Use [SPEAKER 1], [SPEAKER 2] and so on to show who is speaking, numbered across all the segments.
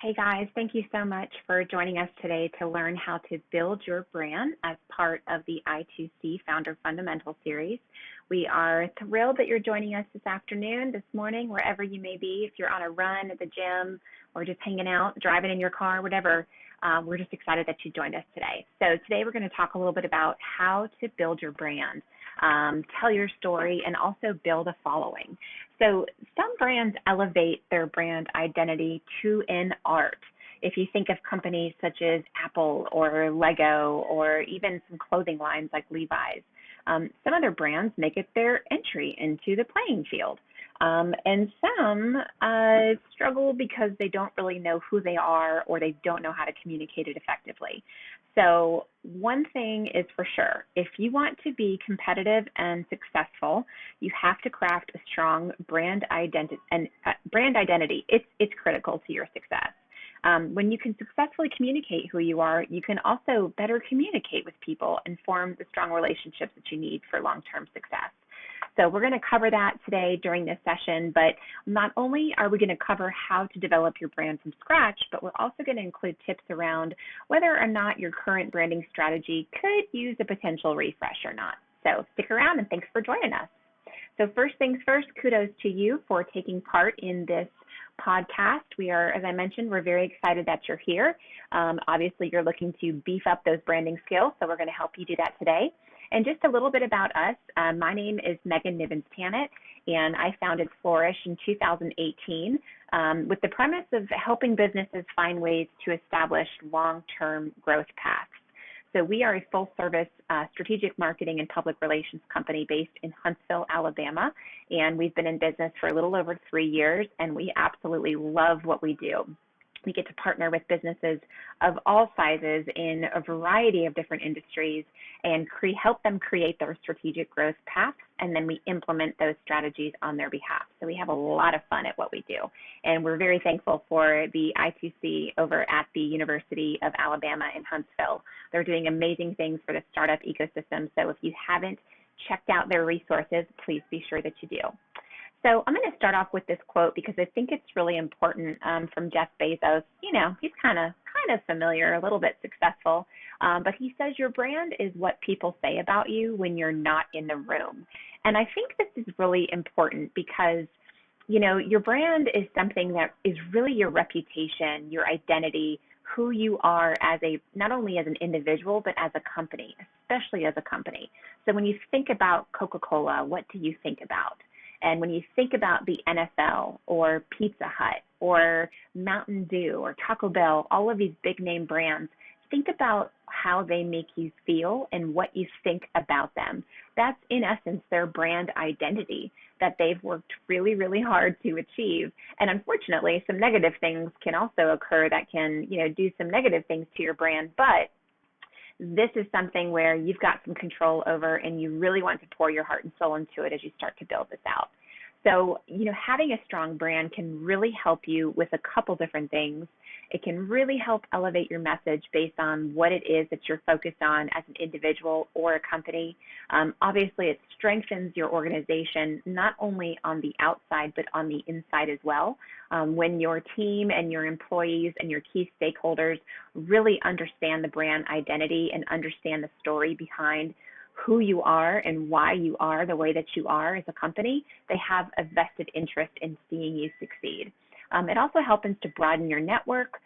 [SPEAKER 1] Hey guys, thank you so much for joining us today to learn how to build your brand as part of the I2C Founder Fundamental Series. We are thrilled that you're joining us this afternoon, this morning, wherever you may be. If you're on a run at the gym or just hanging out, driving in your car, whatever, we're just excited that you joined us today. So today we're going to talk a little bit about how to build your brand, tell your story, and also build a following. So some brands elevate their brand identity to an art. If you think of companies such as Apple or Lego or even some clothing lines like Levi's, some other brands make it their entry into the playing field. And some struggle because they don't really know who they are or they don't know how to communicate it effectively. So one thing is for sure, if you want to be competitive and successful, you have to craft a strong brand identity. It's critical to your success. When you can successfully communicate who you are, you can also better communicate with people and form the strong relationships that you need for long-term success. So we're going to cover that today during this session, but not only are we going to cover how to develop your brand from scratch, but we're also going to include tips around whether or not your current branding strategy could use a potential refresh or not. So stick around and thanks for joining us. So first things first, kudos to you for taking part in this podcast. We are, as I mentioned, we're very excited that you're here. Obviously, you're looking to beef up those branding skills, so we're going to help you do that today. And just a little bit about us. My name is Megan Nibbins-Tannett, and I founded Flourish in 2018 with the premise of helping businesses find ways to establish long-term growth paths. So we are a full-service strategic marketing and public relations company based in Huntsville, Alabama, and we've been in business for a little over 3 years, and we absolutely love what we do. We get to partner with businesses of all sizes in a variety of different industries and help them create their strategic growth paths, and then we implement those strategies on their behalf. So we have a lot of fun at what we do, and we're very thankful for the I2C over at the University of Alabama in Huntsville. They're doing amazing things for the startup ecosystem, so if you haven't checked out their resources, please be sure that you do. So I'm going to start off with this quote because I think it's really important from Jeff Bezos. You know, he's kind of familiar, a little bit successful, but he says your brand is what people say about you when you're not in the room. And I think this is really important because, you know, your brand is something that is really your reputation, your identity, who you are as not only as an individual, but as a company, especially as a company. So when you think about Coca-Cola, what do you think about? And when you think about the NFL or Pizza Hut or Mountain Dew or Taco Bell, all of these big name brands, think about how they make you feel and what you think about them. That's in essence their brand identity that they've worked really, really hard to achieve. And unfortunately, some negative things can also occur that can, you know, do some negative things to your brand, but this is something where you've got some control over and you really want to pour your heart and soul into it as you start to build this out. So, you know, having a strong brand can really help you with a couple different things. It can really help elevate your message based on what it is that you're focused on as an individual or a company. Obviously, it strengthens your organization not only on the outside, but on the inside as well. When your team and your employees and your key stakeholders really understand the brand identity and understand the story behind who you are and why you are the way that you are as a company, they have a vested interest in seeing you succeed. It also helps to broaden your network,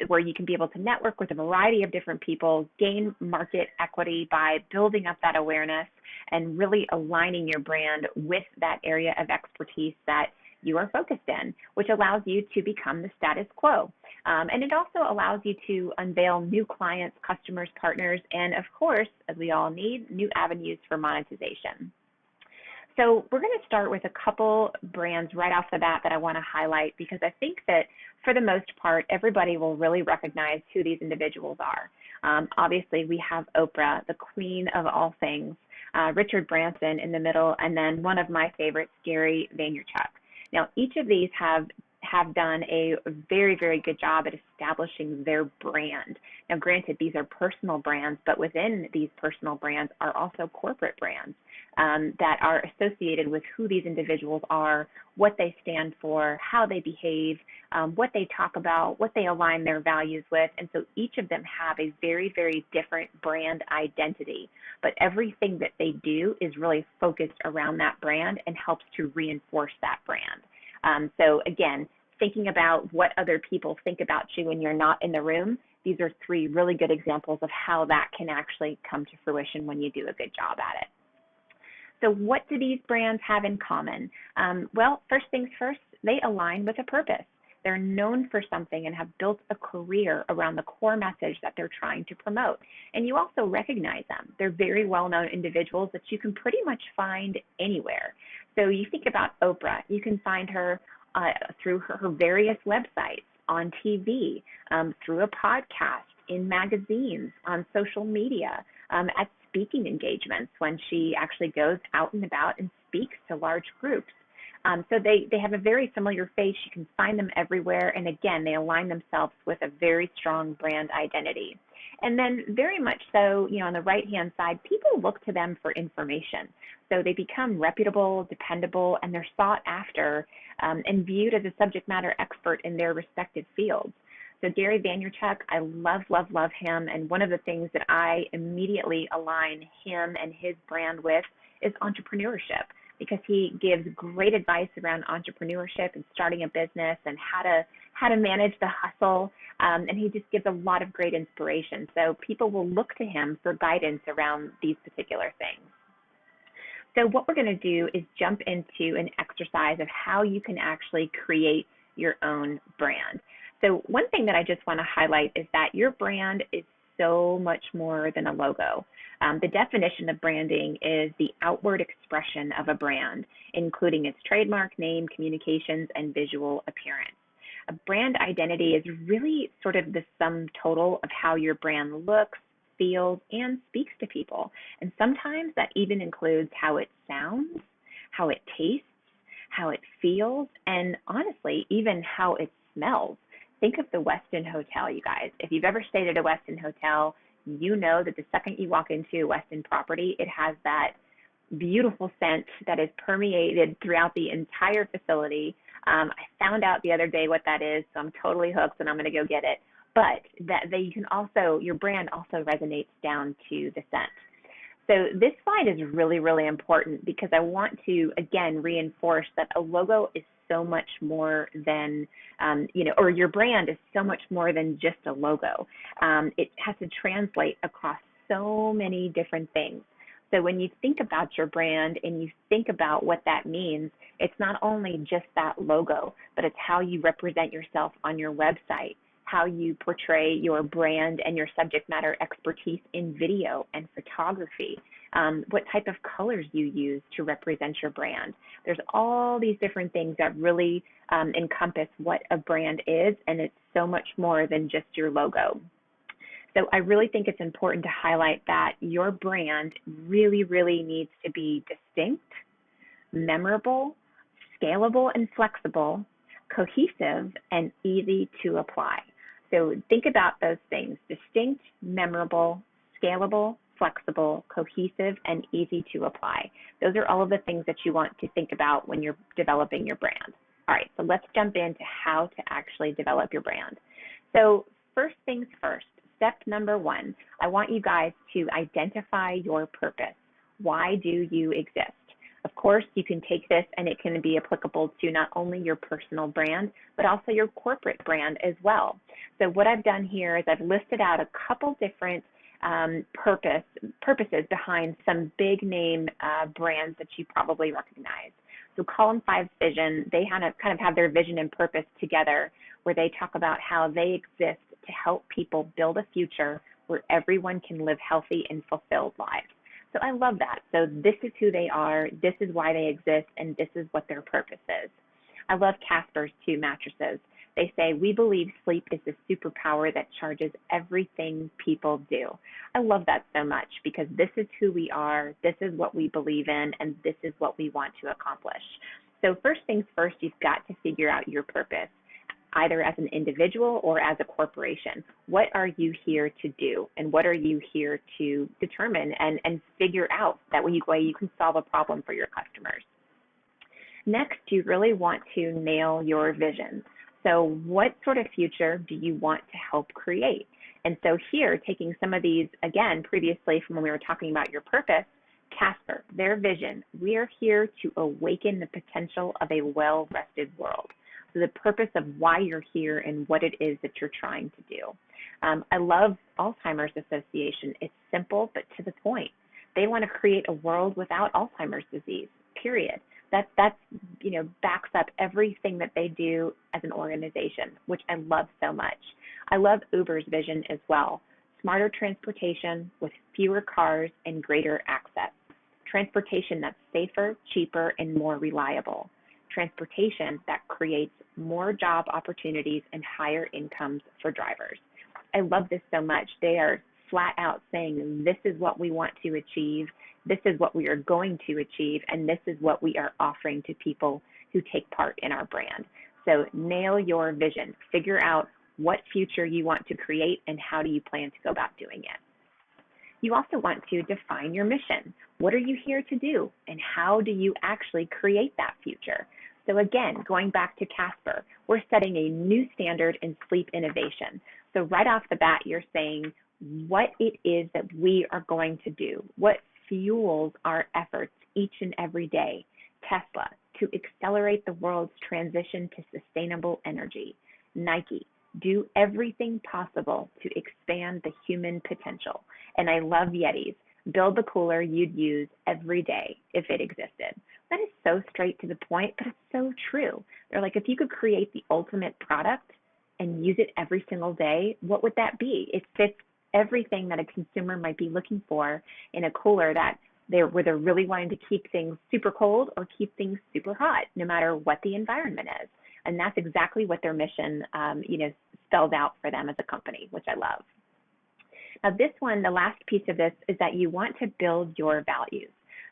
[SPEAKER 1] where you can be able to network with a variety of different people, gain market equity by building up that awareness and really aligning your brand with that area of expertise that you are focused in, which allows you to become the status quo. And it also allows you to unveil new clients, customers, partners, and of course, as we all need, new avenues for monetization. So we're going to start with a couple brands right off the bat that I want to highlight because I think that for the most part, everybody will really recognize who these individuals are. Obviously, we have Oprah, the queen of all things, Richard Branson in the middle, and then one of my favorites, Gary Vaynerchuk. Now, each of these have have done a very, very good job at establishing their brand. Now, granted, these are personal brands, but within these personal brands are also corporate brands that are associated with who these individuals are, what they stand for, how they behave, what they talk about, what they align their values with. And so each of them have a very, very different brand identity. But everything that they do is really focused around that brand and helps to reinforce that brand. So again, thinking about what other people think about you when you're not in the room, these are three really good examples of how that can actually come to fruition when you do a good job at it. So what do these brands have in common? Well, first things first, they align with a purpose. They're known for something and have built a career around the core message that they're trying to promote. And you also recognize them. They're very well-known individuals that you can pretty much find anywhere. So you think about Oprah. You can find her through her various websites, on TV, through a podcast, in magazines, on social media, at speaking engagements when she actually goes out and about and speaks to large groups. So they have a very familiar face. You can find them everywhere. And again, they align themselves with a very strong brand identity. And then very much so, on the right-hand side, people look to them for information. So they become reputable, dependable, and they're sought after and viewed as a subject matter expert in their respective fields. So Gary Vaynerchuk, I love, love, love him. And one of the things that I immediately align him and his brand with is entrepreneurship, because he gives great advice around entrepreneurship and starting a business and how to manage the hustle. And he just gives a lot of great inspiration. So people will look to him for guidance around these particular things. So what we're going to do is jump into an exercise of how you can actually create your own brand. So one thing that I just want to highlight is that your brand is so much more than a logo. The definition of branding is the outward expression of a brand, including its trademark, name, communications, and visual appearance. A brand identity is really sort of the sum total of how your brand looks, feels, and speaks to people. And sometimes that even includes how it sounds, how it tastes, how it feels, and honestly, even how it smells. Think of the Westin Hotel, you guys. If you've ever stayed at a Westin Hotel, you know that the second you walk into a Westin property, it has that beautiful scent that is permeated throughout the entire facility. I found out the other day what that is, so I'm totally hooked and I'm going to go get it. But you can also, your brand also resonates down to the scent. So this slide is really, really important because I want to, again, reinforce that a logo is so much more than, or your brand is so much more than just a logo. It has to translate across so many different things. So when you think about your brand and you think about what that means, it's not only just that logo, but it's how you represent yourself on your website, how you portray your brand and your subject matter expertise in video and photography, what type of colors you use to represent your brand. There's all these different things that really encompass what a brand is, and it's so much more than just your logo. So I really think it's important to highlight that your brand really, really needs to be distinct, memorable, scalable and flexible, cohesive, and easy to apply. So think about those things: distinct, memorable, scalable, flexible, cohesive, and easy to apply. Those are all of the things that you want to think about when you're developing your brand. All right, so let's jump into how to actually develop your brand. So first things first, step number one, I want you guys to identify your purpose. Why do you exist? Of course, you can take this and it can be applicable to not only your personal brand, but also your corporate brand as well. So what I've done here is I've listed out a couple different purposes behind some big name brands that you probably recognize. So Column 5's vision, they kind of have their vision and purpose together, where they talk about how they exist to help people build a future where everyone can live healthy and fulfilled lives. So I love that. So this is who they are, this is why they exist, and this is what their purpose is. I love Casper's too mattresses. They say, we believe sleep is the superpower that charges everything people do. I love that so much because this is who we are, this is what we believe in, and this is what we want to accomplish. So first things first, you've got to figure out your purpose. either as an individual or as a corporation. What are you here to do? And what are you here to determine and figure out that way you can solve a problem for your customers? Next, you really want to nail your vision. So what sort of future do you want to help create? And so here, taking some of these, again, previously from when we were talking about your purpose, Casper, their vision, we are here to awaken the potential of a well-rested world. So the purpose of why you're here and what it is that you're trying to do. I love Alzheimer's Association. It's simple, but to the point. They want to create a world without Alzheimer's disease, period. That backs up everything that they do as an organization, which I love so much. I love Uber's vision as well. Smarter transportation with fewer cars and greater access. Transportation that's safer, cheaper, and more reliable. Transportation that creates more job opportunities and higher incomes for drivers. I love this so much. They are flat out saying this is what we want to achieve, this is what we are going to achieve, and this is what we are offering to people who take part in our brand. So nail your vision. Figure out what future you want to create and how do you plan to go about doing it. You also want to define your mission. What are you here to do, and how do you actually create that future? So again, going back to Casper, we're setting a new standard in sleep innovation. So right off the bat, you're saying what it is that we are going to do, what fuels our efforts each and every day. Tesla, to accelerate the world's transition to sustainable energy. Nike, do everything possible to expand the human potential. And I love Yetis. Build the cooler you'd use every day if it existed. That is so straight to the point, but it's so true. They're like, if you could create the ultimate product and use it every single day, what would that be? It fits everything that a consumer might be looking for in a cooler where they're really wanting to keep things super cold or keep things super hot, no matter what the environment is. And that's exactly what their mission, spelled out for them as a company, which I love. Now, this one, the last piece of this is that you want to build your values.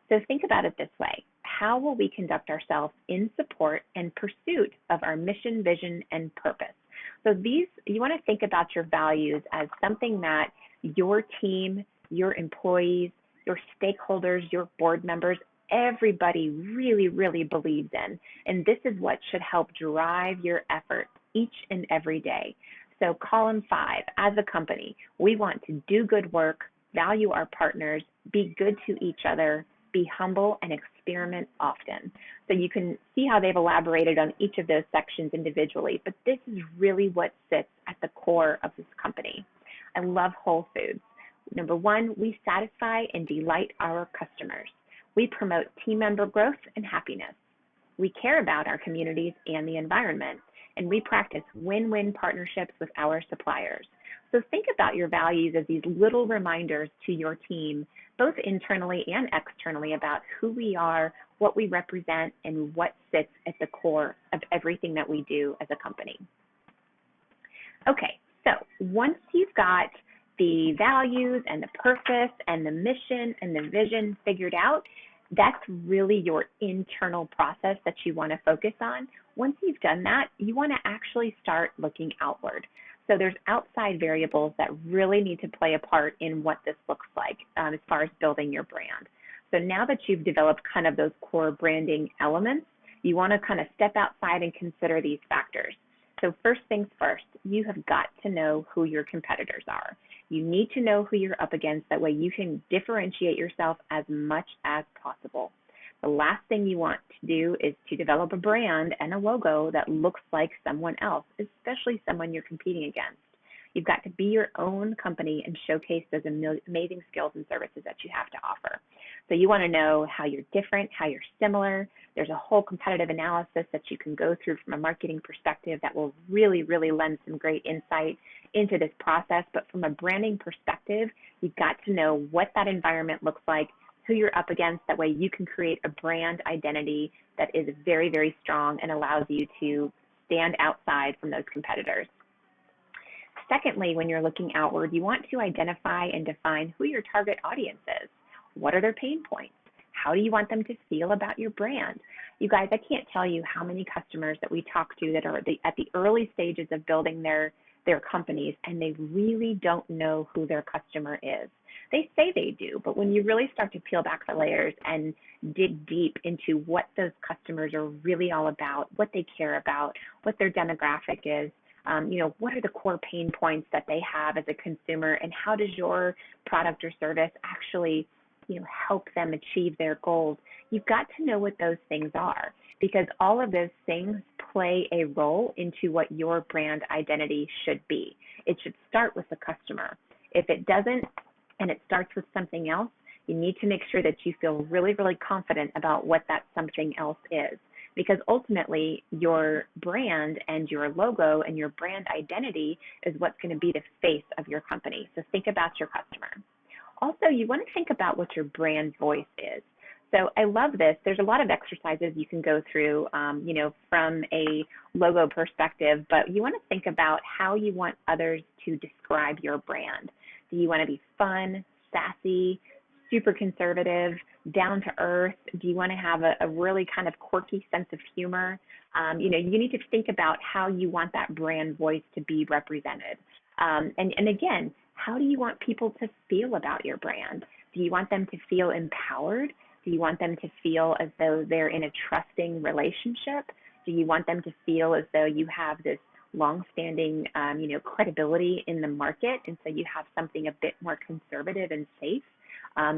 [SPEAKER 1] So think about it this way. How will we conduct ourselves in support and pursuit of our mission, vision, and purpose? So you want to think about your values as something that your team, your employees, your stakeholders, your board members, everybody really, really believes in. And this is what should help drive your effort each and every day. So column 5, as a company, we want to do good work, value our partners, be good to each other, be humble, and experiment often. So you can see how they've elaborated on each of those sections individually, but this is really what sits at the core of this company. I love Whole Foods. Number 1, we satisfy and delight our customers. We promote team member growth and happiness. We care about our communities and the environment, and we practice win-win partnerships with our suppliers. So think about your values as these little reminders to your team, both internally and externally, about who we are, what we represent, and what sits at the core of everything that we do as a company. Okay, so once you've got the values and the purpose and the mission and the vision figured out, that's really your internal process that you want to focus on. Once you've done that, you want to actually start looking outward. So there's outside variables that really need to play a part in what this looks like as far as building your brand. So now that you've developed kind of those core branding elements, you want to kind of step outside and consider these factors. So first things first, you have got to know who your competitors are. You need to know who you're up against. That way you can differentiate yourself as much as possible. The last thing you want to do is to develop a brand and a logo that looks like someone else, especially someone you're competing against. You've got to be your own company and showcase those amazing skills and services that you have to offer. So you want to know how you're different, how you're similar. There's a whole competitive analysis that you can go through from a marketing perspective that will really, really lend some great insight into this process. But from a branding perspective, you've got to know what that environment looks like, who you're up against. That way you can create a brand identity that is very, very strong and allows you to stand outside from those competitors. Secondly, when you're looking outward, you want to identify and define who your target audience is. What are their pain points? How do you want them to feel about your brand? You guys, I can't tell you how many customers that we talk to that are at the early stages of building their companies, and they really don't know who their customer is. They say they do, but when you really start to peel back the layers and dig deep into what those customers are really all about, what they care about, what their demographic is, what are the core pain points that they have as a consumer, and how does your product or service actually, help them achieve their goals? You've got to know what those things are, because all of those things play a role into what your brand identity should be. It should start with the customer. If it doesn't, and it starts with something else, you need to make sure that you feel really, really confident about what that something else is. Because ultimately, your brand and your logo and your brand identity is what's going to be the face of your company. So think about your customer. Also, you want to think about what your brand voice is. So I love this. There's a lot of exercises you can go through, from a logo perspective, but you want to think about how you want others to describe your brand. Do you want to be fun, sassy, super conservative, down to earth? Do you want to have a really kind of quirky sense of humor? You need to think about how you want that brand voice to be represented. And again, how do you want people to feel about your brand? Do you want them to feel empowered? Do you want them to feel as though they're in a trusting relationship? Do you want them to feel as though you have this long-standing, credibility in the market, and so you have something a bit more conservative and safe?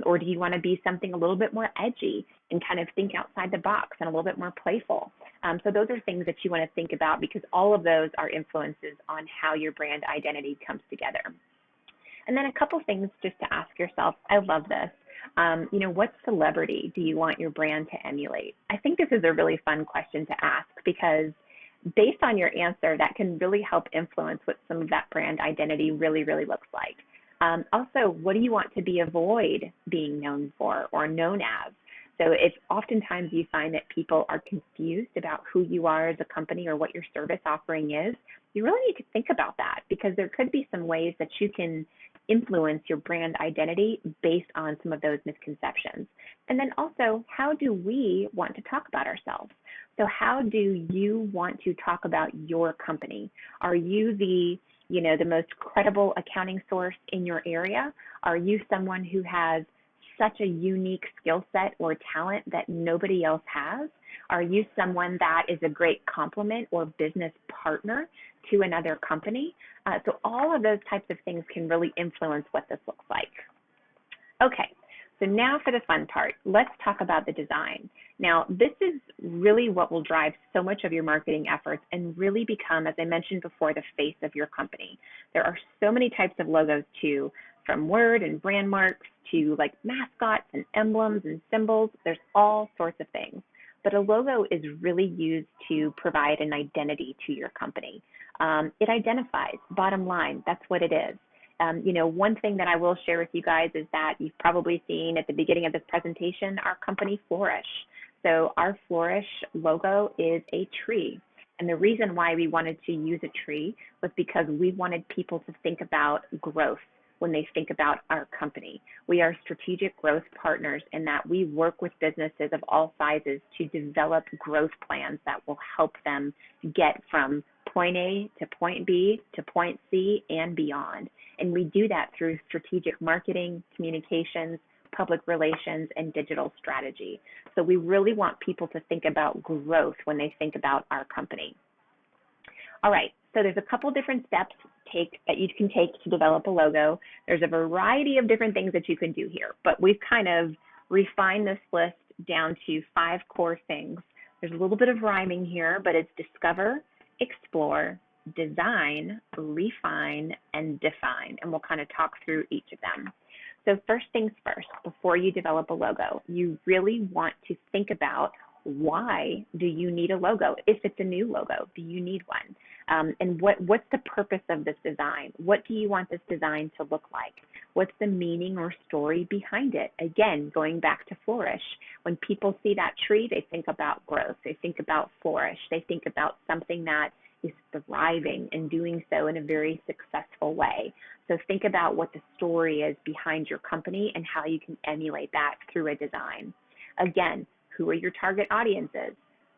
[SPEAKER 1] Or do you want to be something a little bit more edgy and kind of think outside the box and a little bit more playful? So those are things that you want to think about, because all of those are influences on how your brand identity comes together. And then a couple things just to ask yourself. I love this. What celebrity do you want your brand to emulate? I think this is a really fun question to ask, because based on your answer, that can really help influence what some of that brand identity really, really looks like. Also, what do you want to avoid being known for or known as? So if oftentimes you find that people are confused about who you are as a company or what your service offering is, you really need to think about that, because there could be some ways that you can influence your brand identity based on some of those misconceptions. And then also, how do we want to talk about ourselves? So how do you want to talk about your company? Are you the most credible accounting source in your area? Are you someone who has such a unique skill set or talent that nobody else has? Are you someone that is a great complement or business partner to another company? So all of those types of things can really influence what this looks like. Okay, so now for the fun part. Let's talk about the design. Now, this is really what will drive so much of your marketing efforts and really become, as I mentioned before, the face of your company. There are so many types of logos too, from word and brand marks to like mascots and emblems and symbols. There's all sorts of things. But a logo is really used to provide an identity to your company. It identifies, bottom line, that's what it is. One thing that I will share with you guys is that you've probably seen at the beginning of this presentation, our company Flourish. So our Flourish logo is a tree. And the reason why we wanted to use a tree was because we wanted people to think about growth when they think about our company. We are strategic growth partners in that we work with businesses of all sizes to develop growth plans that will help them get from point A to point B to point C and beyond. And we do that through strategic marketing, communications, public relations, and digital strategy. So we really want people to think about growth when they think about our company. All right, so there's a couple different steps that you can take to develop a logo. There's a variety of different things that you can do here, but we've kind of refined this list down to 5 core things. There's a little bit of rhyming here, but it's discover, explore, design, refine, and define, and we'll kind of talk through each of them. So first things first, before you develop a logo, you really want to think about, why do you need a logo? If it's a new logo, do you need one? And what's the purpose of this design? What do you want this design to look like? What's the meaning or story behind it? Again, going back to Flourish, when people see that tree, they think about growth. They think about Flourish. They think about something that is thriving and doing so in a very successful way. So think about what the story is behind your company and how you can emulate that through a design. Again, who are your target audiences?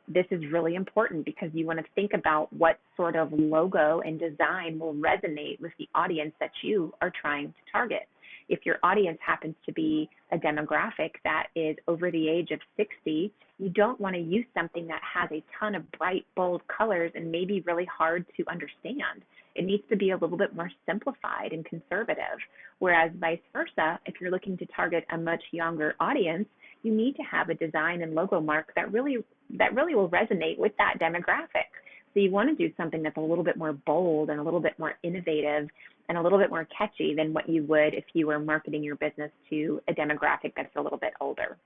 [SPEAKER 1] This is really important because you want to think about what sort of logo and design will resonate with the audience that you are trying to target. If your audience happens to be a demographic that is over the age of 60, you don't want to use something that has a ton of bright, bold colors and maybe really hard to understand. It needs to be a little bit more simplified and conservative. Whereas vice versa, if you're looking to target a much younger audience, you need to have a design and logo mark that really will resonate with that demographic. So you want to do something that's a little bit more bold and a little bit more innovative and a little bit more catchy than what you would if you were marketing your business to a demographic that's a little bit older.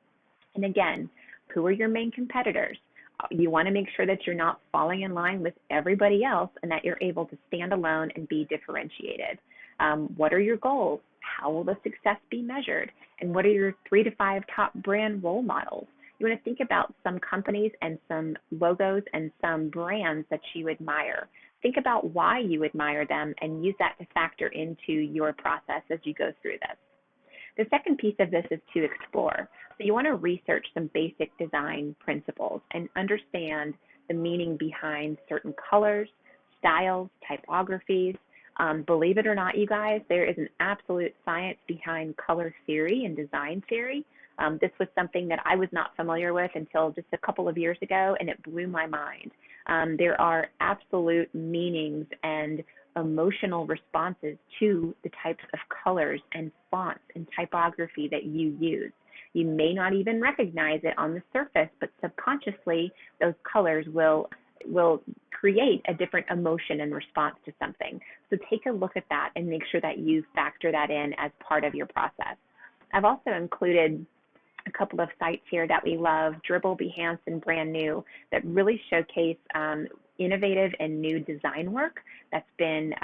[SPEAKER 1] And again, who are your main competitors? You want to make sure that you're not falling in line with everybody else and that you're able to stand alone and be differentiated. What are your goals? How will the success be measured? And what are your 3 to 5 top brand role models? You want to think about some companies and some logos and some brands that you admire. Think about why you admire them and use that to factor into your process as you go through this. The second piece of this is to explore. So you want to research some basic design principles and understand the meaning behind certain colors, styles, typographies. Believe it or not, you guys, there is an absolute science behind color theory and design theory. This was something that I was not familiar with until just a couple of years ago, and it blew my mind. There are absolute meanings and emotional responses to the types of colors and fonts and typography that you use. You may not even recognize it on the surface, but subconsciously those colors will create a different emotion and response to something. So take a look at that and make sure that you factor that in as part of your process. I've also included a couple of sites here that we love, Dribble, Behance, and Brand New, that really showcase innovative and new design work that's been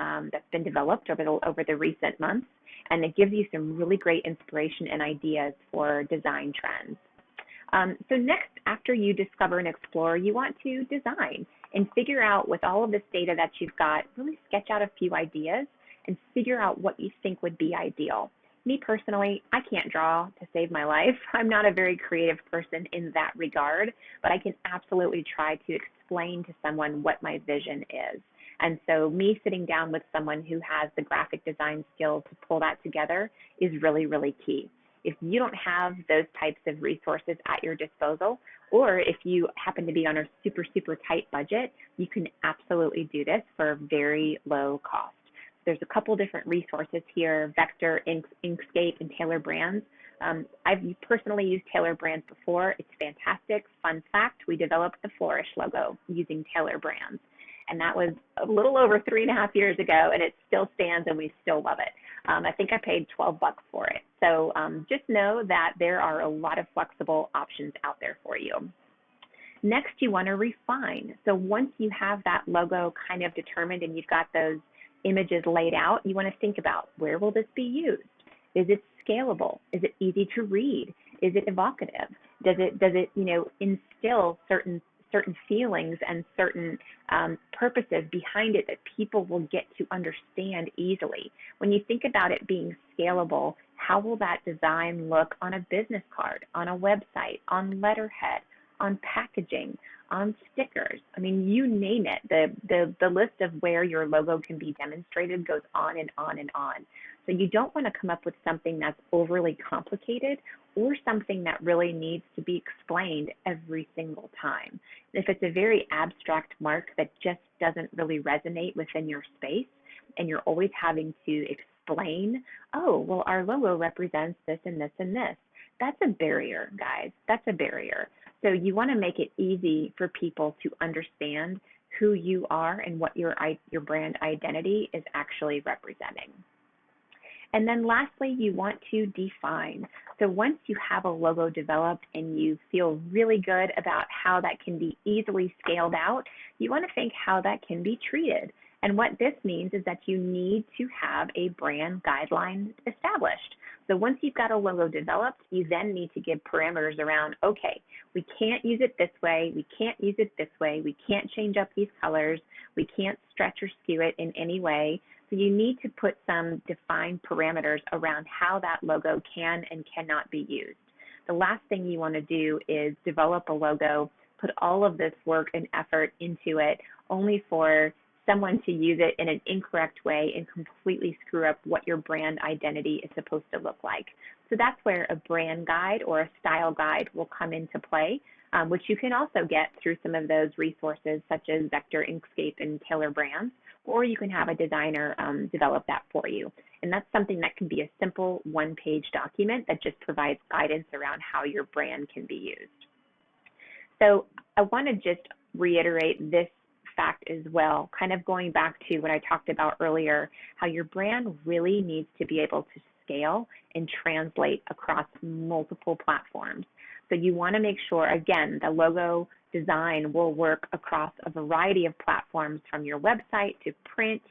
[SPEAKER 1] developed over the recent months, and it gives you some really great inspiration and ideas for design trends. So next, after you discover and explore, you want to design and figure out, with all of this data that you've got, really sketch out a few ideas and figure out what you think would be ideal. Me personally, I can't draw to save my life. I'm not a very creative person in that regard, but I can absolutely try to explain to someone what my vision is. And so me sitting down with someone who has the graphic design skills to pull that together is really, really key. If you don't have those types of resources at your disposal, or if you happen to be on a super, super tight budget, you can absolutely do this for very low cost. There's a couple different resources here, Vector, Inkscape, and Taylor Brands. I've personally used Taylor Brands before. It's fantastic. Fun fact, we developed the Flourish logo using Taylor Brands. And that was a little over 3.5 years ago, and it still stands and we still love it. I think I paid $12 for it. So just know that there are a lot of flexible options out there for you. Next, you want to refine. So once you have that logo kind of determined and you've got those images laid out, you want to think about, where will this be used? Is it scalable? Is it easy to read? Is it evocative? Does it instill certain feelings and certain purposes behind it that people will get to understand easily? When you think about it being scalable, how will that design look on a business card, on a website, on letterhead, on packaging, on stickers? I mean, you name it. The list of where your logo can be demonstrated goes on and on and on. So you don't want to come up with something that's overly complicated or something that really needs to be explained every single time. If it's a very abstract mark that just doesn't really resonate within your space, and you're always having to explain, oh, well, our logo represents this and this and this, that's a barrier, guys. That's a barrier. So you want to make it easy for people to understand who you are and what your brand identity is actually representing. And then lastly, you want to define. So once you have a logo developed and you feel really good about how that can be easily scaled out, you want to think how that can be treated. And what this means is that you need to have a brand guideline established. So once you've got a logo developed, you then need to give parameters around, okay, we can't use it this way, we can't use it this way, we can't change up these colors, we can't stretch or skew it in any way. So you need to put some defined parameters around how that logo can and cannot be used. The last thing you want to do is develop a logo, put all of this work and effort into it, only for someone to use it in an incorrect way and completely screw up what your brand identity is supposed to look like. So that's where a brand guide or a style guide will come into play, which you can also get through some of those resources such as Vector, Inkscape, and Tailor Brands, or you can have a designer develop that for you. And that's something that can be a simple one-page document that just provides guidance around how your brand can be used. So I want to just reiterate this fact as well, kind of going back to what I talked about earlier, how your brand really needs to be able to scale and translate across multiple platforms. So you want to make sure, again, the logo design will work across a variety of platforms, from your website to print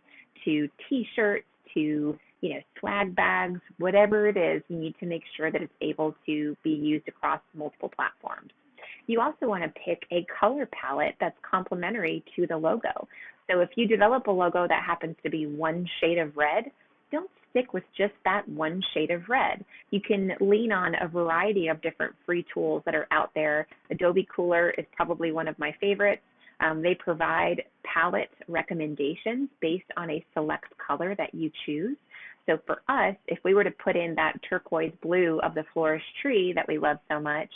[SPEAKER 1] to t-shirts to swag bags, whatever it is. You need to make sure that it's able to be used across multiple platforms. You also want to pick a color palette that's complementary to the logo. So if you develop a logo that happens to be one shade of red, don't stick with just that one shade of red. You can lean on a variety of different free tools that are out there. Adobe Cooler is probably one of my favorites. They provide palette recommendations based on a select color that you choose. So for us, if we were to put in that turquoise blue of the Flourish tree that we love so much,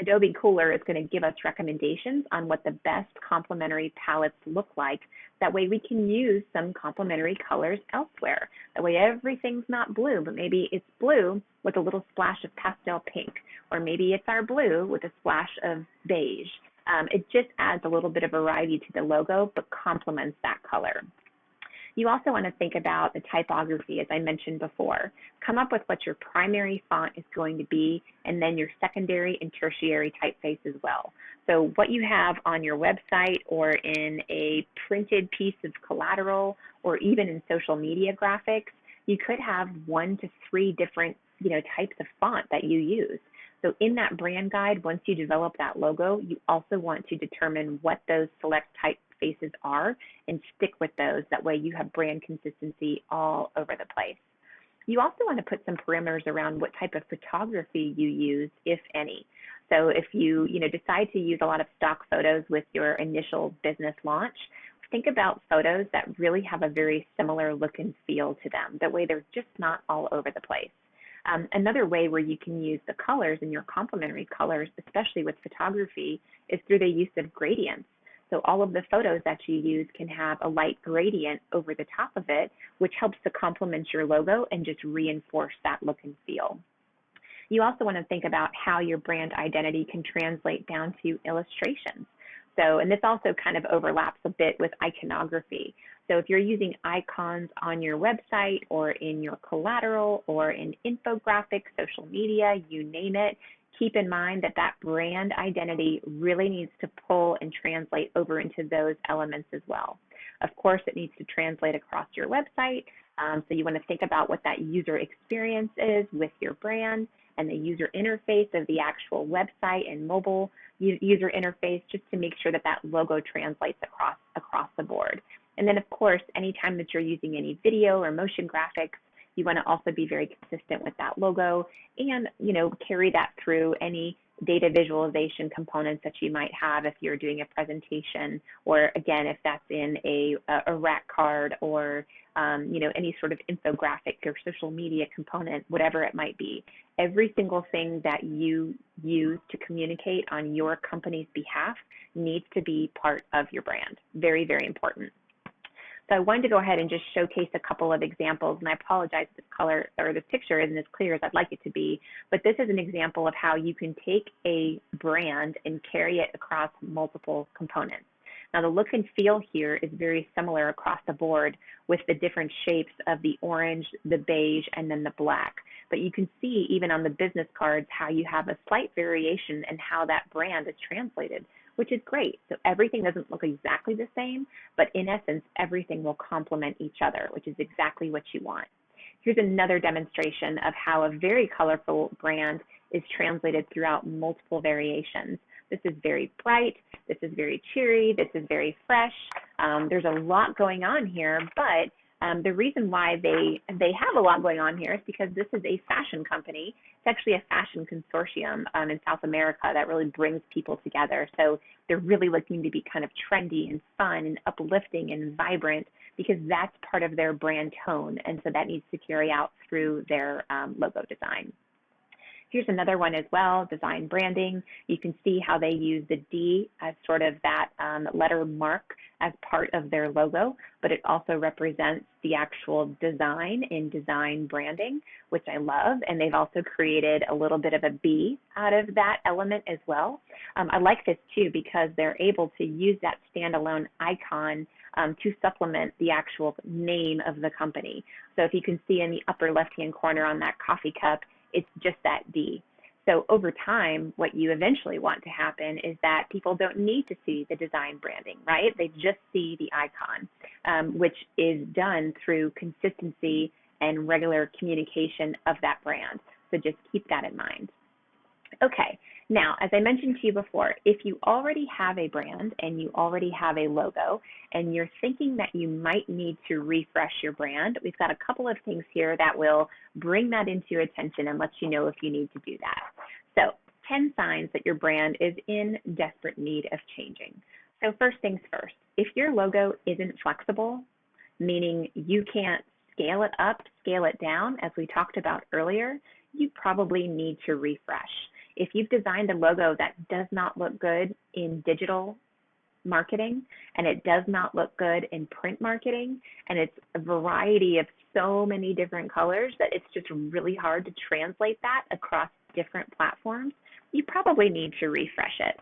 [SPEAKER 1] Adobe Cooler is going to give us recommendations on what the best complementary palettes look like. That way we can use some complementary colors elsewhere. That way everything's not blue, but maybe it's blue with a little splash of pastel pink, or maybe it's our blue with a splash of beige. It just adds a little bit of variety to the logo, but complements that color. You also want to think about the typography, as I mentioned before. Come up with what your primary font is going to be, and then your secondary and tertiary typeface as well. So what you have on your website or in a printed piece of collateral, or even in social media graphics, you could have 1 to 3 different types of font that you use. So in that brand guide, once you develop that logo, you also want to determine what those select typefaces are and stick with those. That way you have brand consistency all over the place. You also want to put some parameters around what type of photography you use, if any. So if you decide to use a lot of stock photos with your initial business launch, think about photos that really have a very similar look and feel to them. That way they're just not all over the place. Another way where you can use the colors and your complementary colors, especially with photography, is through the use of gradients. So all of the photos that you use can have a light gradient over the top of it, which helps to complement your logo and just reinforce that look and feel. You also want to think about how your brand identity can translate down to illustrations. So, and this also kind of overlaps a bit with iconography. So if you're using icons on your website or in your collateral or in infographics, social media, you name it, keep in mind that that brand identity really needs to pull and translate over into those elements as well. Of course, it needs to translate across your website. So you want to think about what that user experience is with your brand and the user interface of the actual website and mobile user interface, just to make sure that that logo translates across the board. And then, of course, anytime that you're using any video or motion graphics, you want to also be very consistent with that logo and, carry that through any data visualization components that you might have if you're doing a presentation, or again, if that's in a rack card or, any sort of infographic or social media component, whatever it might be. Every single thing that you use to communicate on your company's behalf needs to be part of your brand. Very, very important. So I wanted to go ahead and just showcase a couple of examples, and I apologize if this color or this picture isn't as clear as I'd like it to be, but this is an example of how you can take a brand and carry it across multiple components. Now the look and feel here is very similar across the board with the different shapes of the orange, the beige, and then the black. But you can see even on the business cards how you have a slight variation in how that brand is translated, which is great. So everything doesn't look exactly the same, but in essence, everything will complement each other, which is exactly what you want. Here's another demonstration of how a very colorful brand is translated throughout multiple variations. This is very bright, this is very cheery, this is very fresh. There's a lot going on here, but The reason why they have a lot going on here is because this is a fashion company. It's actually a fashion consortium in South America that really brings people together. So they're really looking to be kind of trendy and fun and uplifting and vibrant because that's part of their brand tone. And so that needs to carry out through their logo design. Here's another one as well, design branding. You can see how they use the D as sort of that letter mark as part of their logo, but it also represents the actual design in design branding, which I love. And they've also created a little bit of a B out of that element as well. I like this too because they're able to use that standalone icon to supplement the actual name of the company. So if you can see in the upper left-hand corner on that coffee cup, it's just that D. So over time, what you eventually want to happen is that people don't need to see the design branding, right? They just see the icon, which is done through consistency and regular communication of that brand. So just keep that in mind. Okay, now, as I mentioned to you before, if you already have a brand and you already have a logo and you're thinking that you might need to refresh your brand, we've got a couple of things here that will bring that into your attention and let you know if you need to do that. So 10 signs that your brand is in desperate need of changing. So first things first, if your logo isn't flexible, meaning you can't scale it up, scale it down, as we talked about earlier, you probably need to refresh. If you've designed a logo that does not look good in digital marketing and it does not look good in print marketing and it's a variety of so many different colors that it's just really hard to translate that across different platforms, you probably need to refresh it.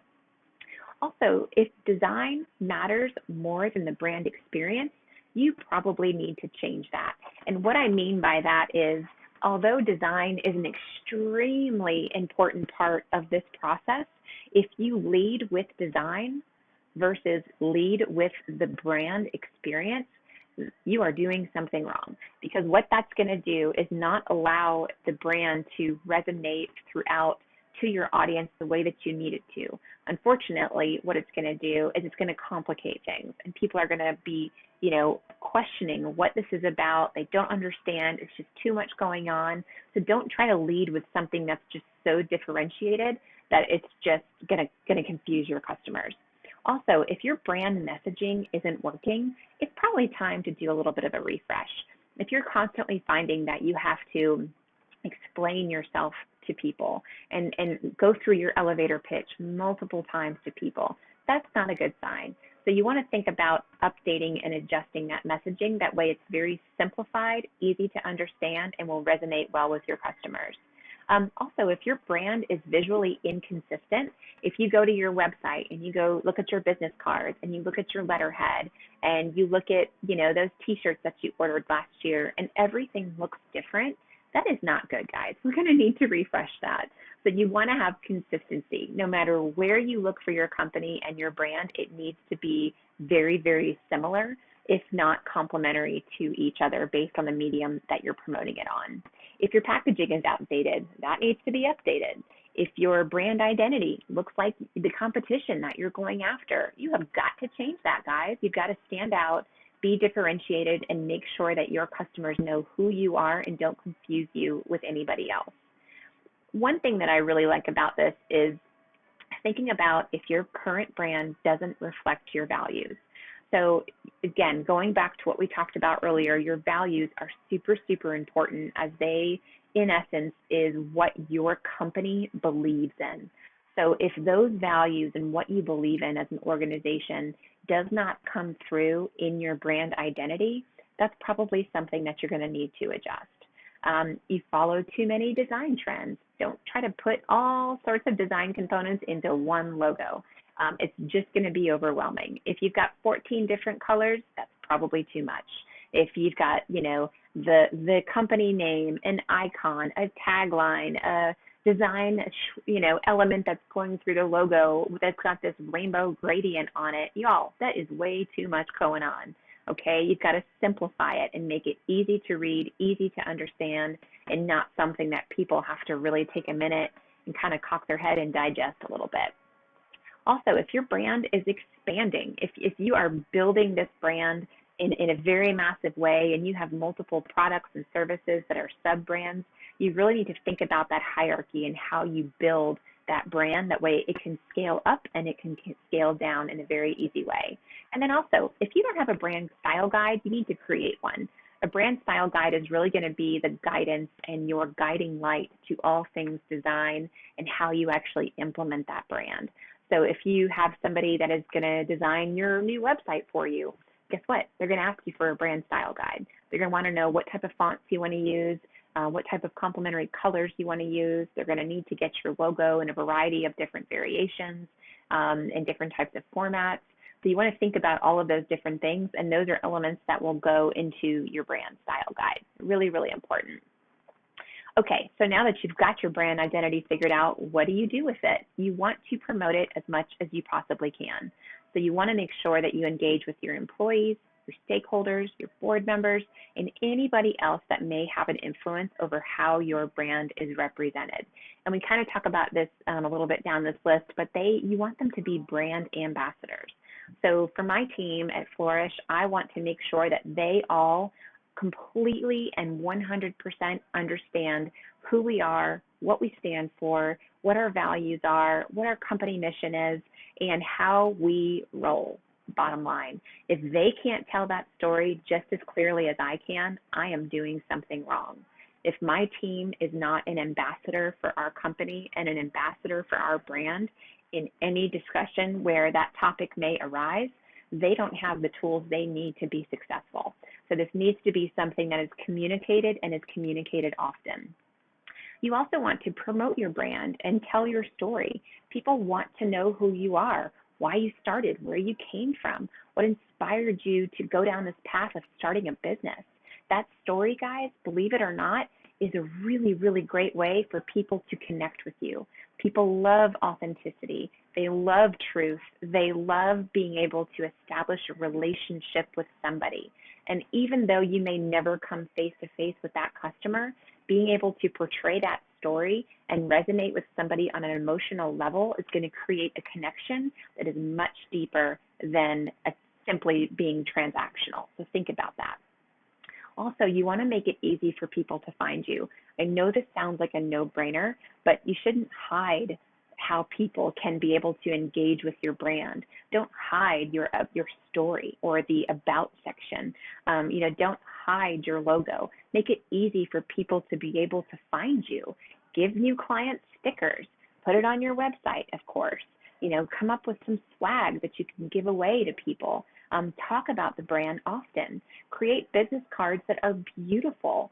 [SPEAKER 1] Also, if design matters more than the brand experience, you probably need to change that. And what I mean by that is, although design is an extremely important part of this process, if you lead with design versus lead with the brand experience, you are doing something wrong, because what that's going to do is not allow the brand to resonate throughout to your audience the way that you need it to. Unfortunately, what it's going to do is it's going to complicate things, and people are going to be, questioning what this is about. They don't understand. It's just too much going on. So don't try to lead with something that's just so differentiated that it's just going to confuse your customers. Also, if your brand messaging isn't working, it's probably time to do a little bit of a refresh. If you're constantly finding that you have to explain yourself to people and go through your elevator pitch multiple times to people, that's not a good sign. So you want to think about updating and adjusting that messaging. That way it's very simplified, easy to understand, and will resonate well with your customers. Also, if your brand is visually inconsistent, if you go to your website and you go look at your business cards and you look at your letterhead and you look at, those t-shirts that you ordered last year and everything looks different, that is not good, guys. We're going to need to refresh that. So you want to have consistency. No matter where you look for your company and your brand, it needs to be very, very similar, if not complementary to each other based on the medium that you're promoting it on. If your packaging is outdated, that needs to be updated. If your brand identity looks like the competition that you're going after, you have got to change that, guys. You've got to stand out, be differentiated, and make sure that your customers know who you are and don't confuse you with anybody else. One thing that I really like about this is thinking about if your current brand doesn't reflect your values. So again, going back to what we talked about earlier, your values are super, super important, as they, in essence, is what your company believes in. So if those values and what you believe in as an organization does not come through in your brand identity, that's probably something that you're going to need to adjust. You follow too many design trends. Don't try to put all sorts of design components into one logo. It's just going to be overwhelming. If you've got 14 different colors, that's probably too much. If you've got, the company name, an icon, a tagline, a design, element that's going through the logo that's got this rainbow gradient on it, y'all, that is way too much going on. Okay, you've got to simplify it and make it easy to read, easy to understand, and not something that people have to really take a minute and kind of cock their head and digest a little bit. Also, if your brand is expanding, if you are building this brand in a very massive way, and you have multiple products and services that are sub-brands, you really need to think about that hierarchy and how you build that brand. That way it can scale up and it can scale down in a very easy way. And then also, if you don't have a brand style guide, you need to create one. A brand style guide is really going to be the guidance and your guiding light to all things design and how you actually implement that brand. So if you have somebody that is going to design your new website for you, guess what? They're going to ask you for a brand style guide. They're going to want to know what type of fonts you want to use, what type of complementary colors you want to use. They're going to need to get your logo in a variety of different variations and different types of formats. So you want to think about all of those different things, and those are elements that will go into your brand style guide. Really, really important. Okay, so now that you've got your brand identity figured out, what do you do with it? You want to promote it as much as you possibly can. So you want to make sure that you engage with your employees, your stakeholders, your board members, and anybody else that may have an influence over how your brand is represented. And we kind of talk about this a little bit down this list, but you want them to be brand ambassadors. So for my team at Flourish, I want to make sure that they all completely and 100% understand who we are, what we stand for, what our values are, what our company mission is, and how we roll. Bottom line, if they can't tell that story just as clearly as I can, I am doing something wrong. If my team is not an ambassador for our company and an ambassador for our brand in any discussion where that topic may arise, they don't have the tools they need to be successful. So this needs to be something that is communicated and is communicated often. You also want to promote your brand and tell your story. People want to know who you are, why you started, where you came from, what inspired you to go down this path of starting a business. That story, guys, believe it or not, is a really, really great way for people to connect with you. People love authenticity. They love truth. They love being able to establish a relationship with somebody. And even though you may never come face to face with that customer, being able to portray that story and resonate with somebody on an emotional level is going to create a connection that is much deeper than simply being transactional. So think about that. Also, you want to make it easy for people to find you. I know this sounds like a no-brainer, but you shouldn't hide how people can be able to engage with your brand. Don't hide your story or the about section. Don't hide your logo. Make it easy for people to be able to find you. Give new clients stickers. Put it on your website, of course. Come up with some swag that you can give away to people. Talk about the brand often. Create business cards that are beautiful.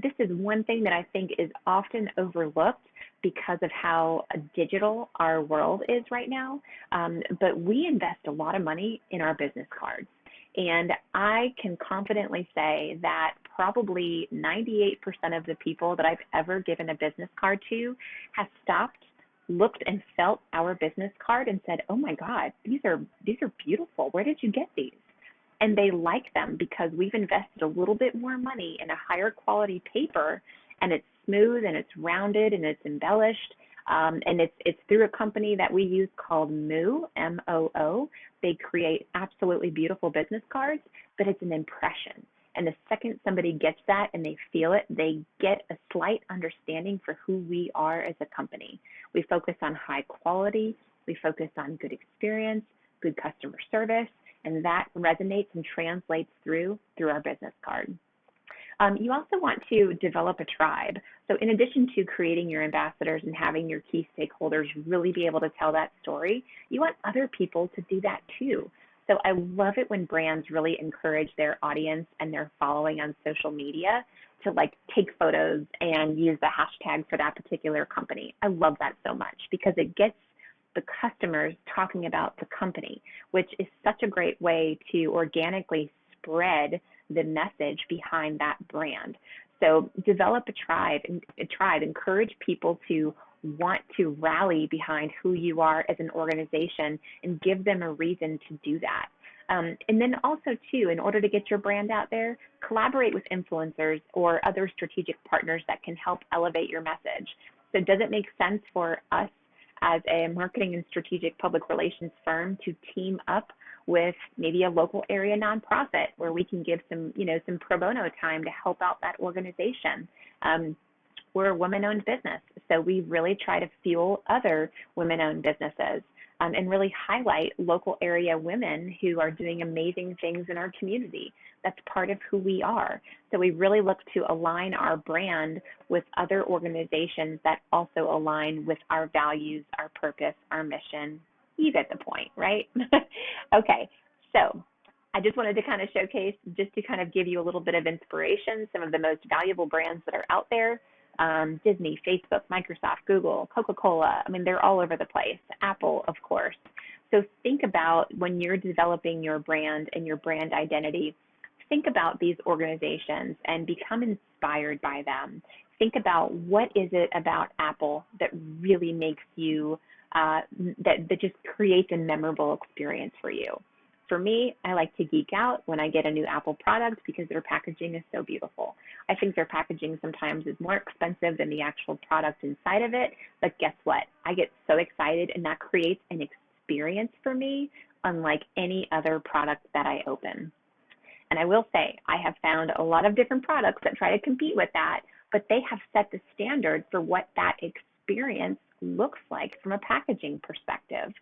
[SPEAKER 1] This is one thing that I think is often overlooked because of how digital our world is right now. But we invest a lot of money in our business cards. And I can confidently say that probably 98% of the people that I've ever given a business card to have stopped, looked and felt our business card and said, "Oh my God, these are beautiful. Where did you get these?" And they like them because we've invested a little bit more money in a higher quality paper, and it's smooth and it's rounded and it's embellished. And it's through a company that we use called Moo, M-O-O. They create absolutely beautiful business cards, but it's an impression. And the second somebody gets that and they feel it, they get a slight understanding for who we are as a company. We focus on high quality, we focus on good experience, good customer service, and that resonates and translates through our business card. You also want to develop a tribe. So in addition to creating your ambassadors and having your key stakeholders really be able to tell that story, you want other people to do that too. So I love it when brands really encourage their audience and their following on social media to take photos and use the hashtag for that particular company. I love that so much because it gets the customers talking about the company, which is such a great way to organically spread the message behind that brand. So develop a tribe, encourage people to want to rally behind who you are as an organization and give them a reason to do that. And then also too, in order to get your brand out there, collaborate with influencers or other strategic partners that can help elevate your message. So does it make sense for us as a marketing and strategic public relations firm to team up with maybe a local area nonprofit where we can give some pro bono time to help out that organization. We're a women-owned business, so we really try to fuel other women-owned businesses, and really highlight local area women who are doing amazing things in our community. That's part of who we are. So we really look to align our brand with other organizations that also align with our values, our purpose, our mission. You get the point, right? Okay, so I just wanted to kind of showcase, just to kind of give you a little bit of inspiration, some of the most valuable brands that are out there. Disney, Facebook, Microsoft, Google, Coca-Cola. I mean, they're all over the place. Apple, of course. So think about when you're developing your brand and your brand identity, think about these organizations and become inspired by them. Think about what is it about Apple that really makes you, that just creates a memorable experience for you. For me, I like to geek out when I get a new Apple product because their packaging is so beautiful. I think their packaging sometimes is more expensive than the actual product inside of it, but guess what? I get so excited, and that creates an experience for me unlike any other product that I open. And I will say, I have found a lot of different products that try to compete with that, but they have set the standard for what that experience looks like from a packaging perspective.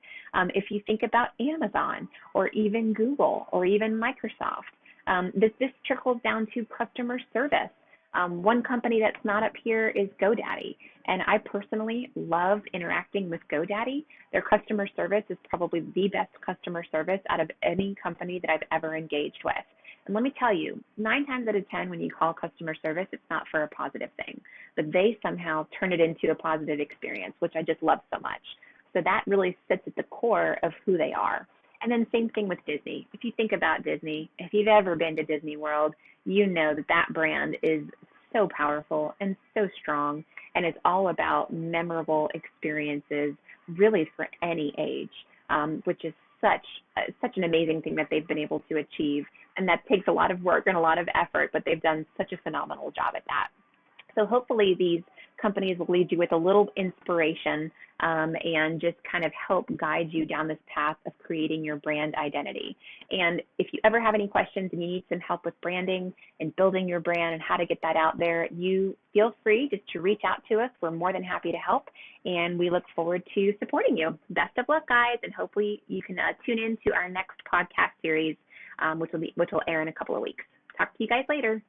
[SPEAKER 1] If you think about Amazon or even Google or even Microsoft, this trickles down to customer service. One company that's not up here is GoDaddy, and I personally love interacting with GoDaddy. Their customer service is probably the best customer service out of any company that I've ever engaged with. And let me tell you, 9 times out of 10, when you call customer service, it's not for a positive thing, but they somehow turn it into a positive experience, which I just love so much. So that really sits at the core of who they are. And then same thing with Disney. If you think about Disney, if you've ever been to Disney World, you know that that brand is so powerful and so strong, and it's all about memorable experiences, really for any age, which is such an amazing thing that they've been able to achieve. And that takes a lot of work and a lot of effort, but they've done such a phenomenal job at that. So hopefully these companies will lead you with a little inspiration, and just kind of help guide you down this path of creating your brand identity. And if you ever have any questions and you need some help with branding and building your brand and how to get that out there, you feel free just to reach out to us. We're more than happy to help, and we look forward to supporting you. Best of luck, guys, and hopefully you can tune in to our next podcast series, which will air in a couple of weeks. Talk to you guys later.